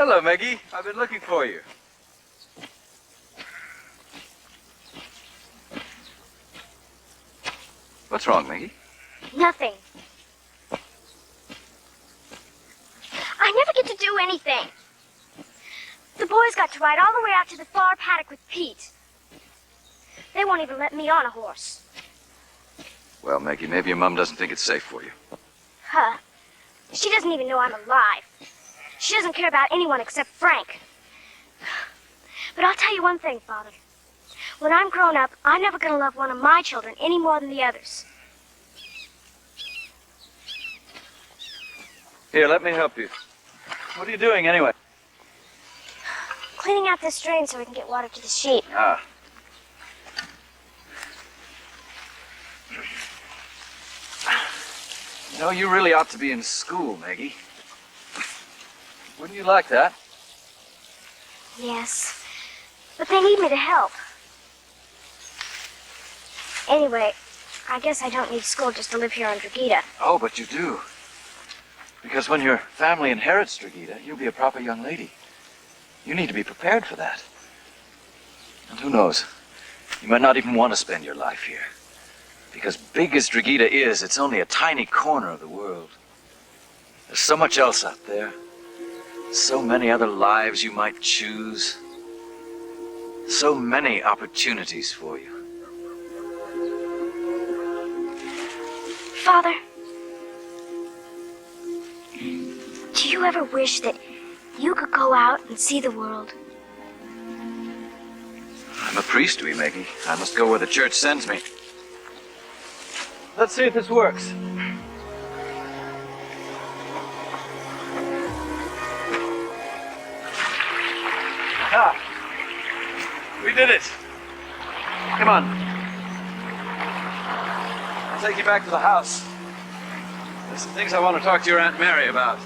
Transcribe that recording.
Hello, Maggie. I've been looking for you. What's wrong, Maggie? Nothing. I never get to do anything. The boys got to ride all the way out to the far paddock with Pete. They won't even let me on a horse. Well, Maggie, maybe your mom doesn't think it's safe for you. Huh. She doesn't even know I'm alive. She doesn't care about anyone except Frank. But I'll tell you one thing, Father. When I'm grown up, I'm never going to love one of my children any more than the others. Here, let me help you. What are you doing, anyway? Cleaning out this drain so we can get water to the sheep. Ah. You know, you really ought to be in school, Maggie. Wouldn't you like that? Yes, but they need me to help. Anyway, I guess I don't need school just to live here on Dragita. Oh, but you do. Because when your family inherits Dragita, you'll be a proper young lady. You need to be prepared for that. And who knows, you might not even want to spend your life here. Because big as Dragita is, it's only a tiny corner of the world. There's so much else out there. So many other lives you might choose. So many opportunities for you. Father, do you ever wish that you could go out and see the world? I'm a priest, Maggie. I must go where the church sends me. Let's see if this works. Ah, we did it. Come on. I'll take you back to the house. There's some things I want to talk to your Aunt Mary about.